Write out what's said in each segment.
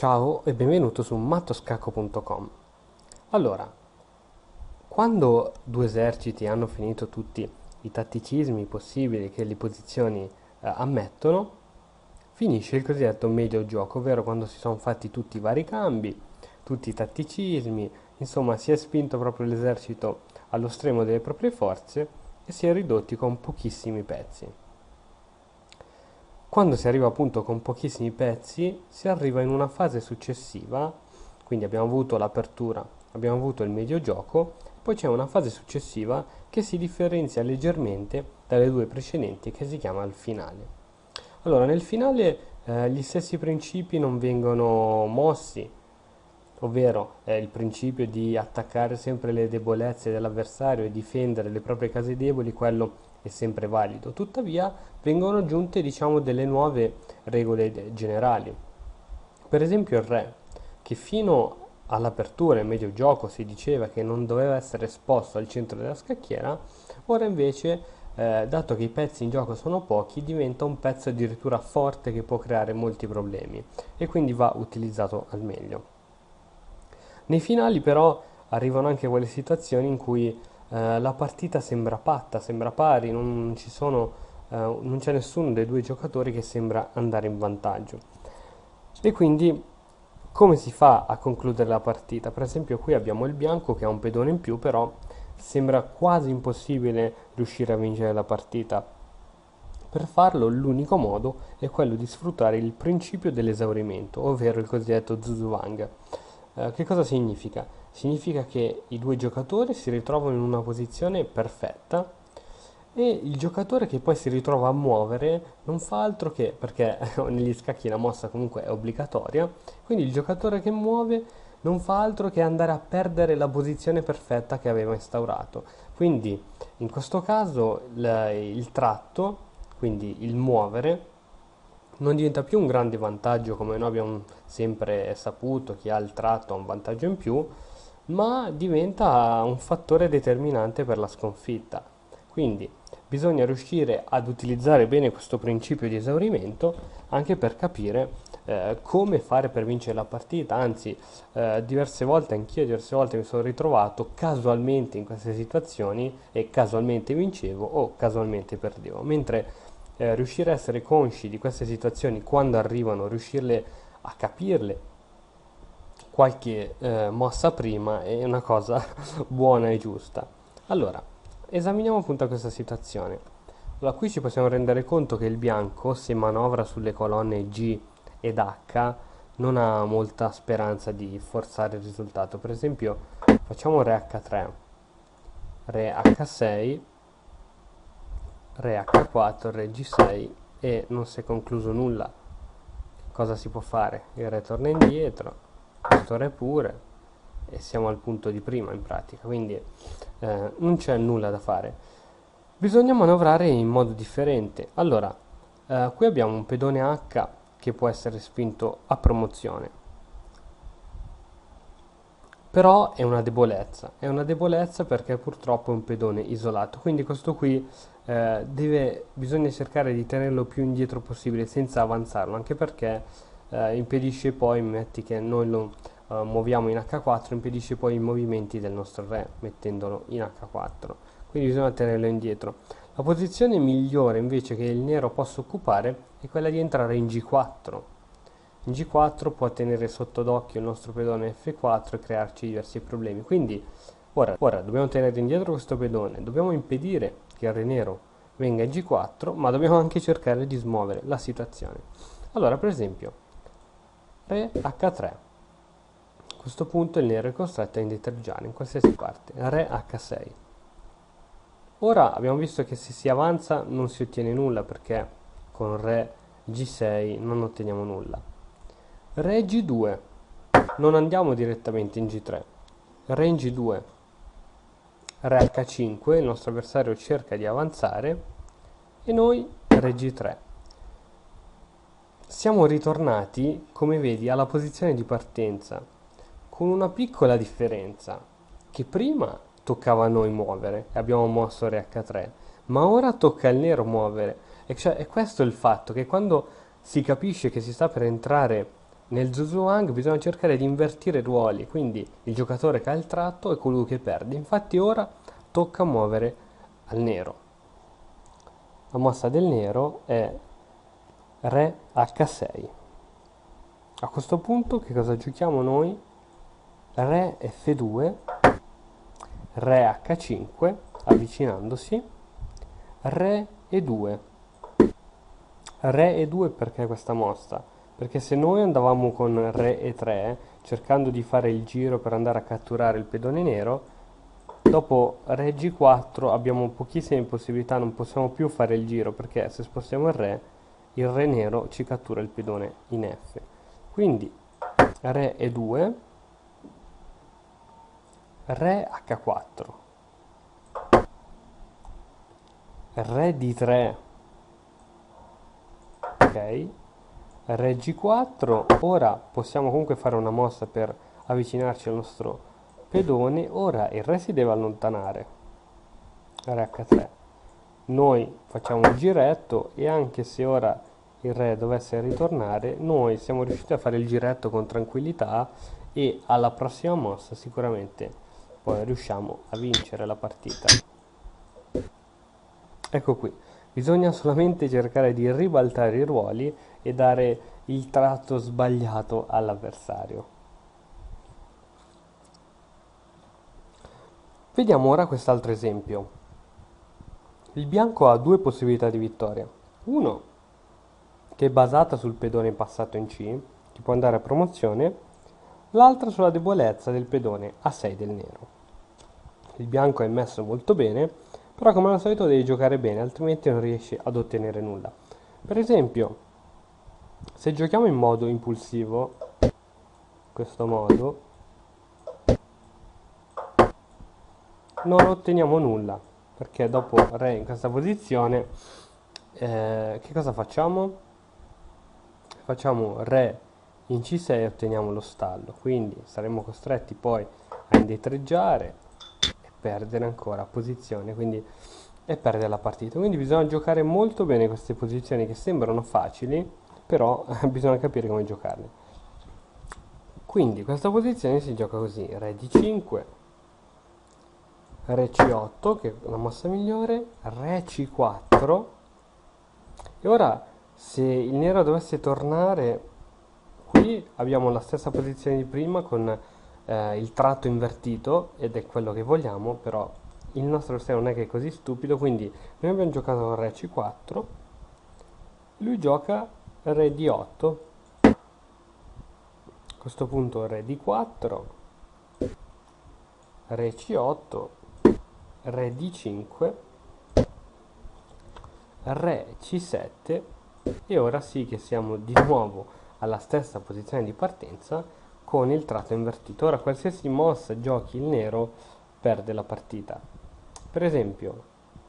Ciao e benvenuto su mattoscacco.com. Allora, quando due eserciti hanno finito tutti i tatticismi possibili che le posizioni ammettono, finisce il cosiddetto medio gioco, ovvero quando si sono fatti tutti i vari cambi, tutti i tatticismi, insomma si è spinto proprio l'esercito allo stremo delle proprie forze e si è ridotti con pochissimi pezzi. Quando si arriva appunto con pochissimi pezzi, si arriva in una fase successiva, quindi abbiamo avuto l'apertura, abbiamo avuto il medio gioco, poi c'è una fase successiva che si differenzia leggermente dalle due precedenti che si chiama il finale. Allora, nel finale gli stessi principi non vengono mossi, ovvero il principio di attaccare sempre le debolezze dell'avversario e difendere le proprie case deboli, quello è sempre valido. Tuttavia vengono aggiunte, diciamo, delle nuove regole generali. Per esempio il re, che fino all'apertura e medio gioco si diceva che non doveva essere esposto al centro della scacchiera, ora invece, dato che i pezzi in gioco sono pochi, diventa un pezzo addirittura forte che può creare molti problemi e quindi va utilizzato al meglio. Nei finali però arrivano anche quelle situazioni in cui la partita sembra patta, sembra pari, non c'è nessuno dei due giocatori che sembra andare in vantaggio. E quindi come si fa a concludere la partita? Per esempio qui abbiamo il bianco che ha un pedone in più, però sembra quasi impossibile riuscire a vincere la partita. Per farlo l'unico modo è quello di sfruttare il principio dell'esaurimento, ovvero il cosiddetto Zuzubang. Che cosa significa? Significa che i due giocatori si ritrovano in una posizione perfetta e il giocatore che poi si ritrova a muovere non fa altro che, perché negli scacchi la mossa comunque è obbligatoria, quindi il giocatore che muove non fa altro che andare a perdere la posizione perfetta che aveva instaurato. Quindi in questo caso il tratto, quindi il muovere, non diventa più un grande vantaggio come noi abbiamo sempre saputo, chi ha il tratto ha un vantaggio in più, ma diventa un fattore determinante per la sconfitta. Quindi bisogna riuscire ad utilizzare bene questo principio di esaurimento anche per capire come fare per vincere la partita. Anzi, diverse volte mi sono ritrovato casualmente in queste situazioni e casualmente vincevo o casualmente perdevo. Mentre riuscire a essere consci di queste situazioni quando arrivano, riuscirle a capirle qualche mossa prima è una cosa buona e giusta. Allora, esaminiamo appunto questa situazione. Allora, qui ci possiamo rendere conto che il bianco, se manovra sulle colonne G ed H, non ha molta speranza di forzare il risultato. Per esempio, facciamo Re H3, Re H6, Re H4, Re G6 e non si è concluso nulla. Cosa si può fare? Il Re torna indietro, questo Re pure e siamo al punto di prima in pratica, quindi non c'è nulla da fare. Bisogna manovrare in modo differente. Allora, qui abbiamo un pedone H che può essere spinto a promozione, però è una debolezza perché purtroppo è un pedone isolato, quindi questo qui bisogna cercare di tenerlo più indietro possibile senza avanzarlo, anche perché impedisce poi, metti che noi lo muoviamo in H4, impedisce poi i movimenti del nostro re mettendolo in H4, quindi bisogna tenerlo indietro. La posizione migliore invece che il nero possa occupare è quella di entrare in G4. In G4 può tenere sotto d'occhio il nostro pedone F4 e crearci diversi problemi. Quindi ora dobbiamo tenere indietro questo pedone, dobbiamo impedire che il re nero venga in G4, ma dobbiamo anche cercare di smuovere la situazione. Allora, per esempio, Re H3. A questo punto il nero è costretto a indietreggiare in qualsiasi parte. Re H6. Ora abbiamo visto che se si avanza non si ottiene nulla perché con Re G6 non otteniamo nulla. Re G2, non andiamo direttamente in G3. Re in G2, Re H5, il nostro avversario cerca di avanzare e noi Re G3. Siamo ritornati, come vedi, alla posizione di partenza, con una piccola differenza, che prima toccava a noi muovere e abbiamo mosso Re H3, ma ora tocca al nero muovere. E questo è il fatto, che quando si capisce che si sta per entrare nel Zhuang bisogna cercare di invertire i ruoli, quindi il giocatore che ha il tratto è colui che perde. Infatti ora tocca muovere al nero. La mossa del nero è Re H6. A questo punto che cosa giochiamo noi? Re F2, Re H5, avvicinandosi, Re E2. Re E2 perché questa mossa? Perché se noi andavamo con Re E3, cercando di fare il giro per andare a catturare il pedone nero, dopo Re G4 abbiamo pochissime possibilità, non possiamo più fare il giro, perché se spostiamo il re nero ci cattura il pedone in F. Quindi Re E2, Re H4, Re D3, ok, Re G4. Ora possiamo comunque fare una mossa per avvicinarci al nostro pedone. Ora il re si deve allontanare, Re H3. Noi facciamo il giretto e anche se ora il re dovesse ritornare, noi siamo riusciti a fare il giretto con tranquillità e alla prossima mossa sicuramente poi riusciamo a vincere la partita. Ecco qui, bisogna solamente cercare di ribaltare i ruoli e dare il tratto sbagliato all'avversario. Vediamo ora quest'altro esempio. Il bianco ha due possibilità di vittoria. Uno, che è basata sul pedone passato in C, che può andare a promozione, l'altra sulla debolezza del pedone A6 del nero. Il bianco è messo molto bene, però come al solito devi giocare bene, altrimenti non riesci ad ottenere nulla. Per esempio, se giochiamo in modo impulsivo, in questo modo, non otteniamo nulla, perché dopo re in questa posizione, che cosa facciamo? Facciamo re in C6 e otteniamo lo stallo, quindi saremo costretti poi a indietreggiare e perdere ancora posizione, quindi e perdere la partita. Quindi bisogna giocare molto bene queste posizioni che sembrano facili, però bisogna capire come giocarle. Quindi questa posizione si gioca così: re D5, re C8, che è la mossa migliore, re C4. E ora se il nero dovesse tornare, qui abbiamo la stessa posizione di prima con il tratto invertito, ed è quello che vogliamo, però il nostro avversario non è che è così stupido, quindi noi abbiamo giocato re C4, lui gioca re D8, a questo punto re D4, re C8, re D5, re C7, e ora sì che siamo di nuovo alla stessa posizione di partenza con il tratto invertito. Ora qualsiasi mossa giochi il nero perde la partita. Per esempio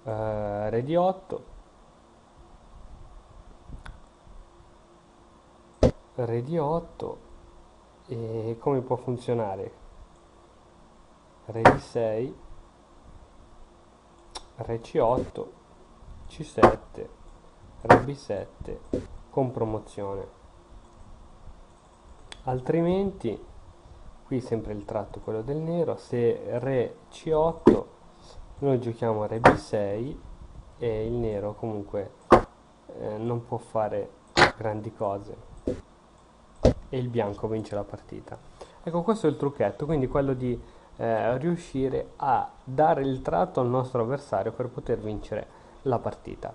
re D8, re D8, e come può funzionare? Re D6, re C8, C7, re B7 con promozione. Altrimenti qui sempre il tratto quello del nero, se re C8 noi giochiamo re B6 e il nero comunque non può fare grandi cose e il bianco vince la partita. Ecco, questo è il trucchetto, quindi quello di riuscire a dare il tratto al nostro avversario per poter vincere la partita.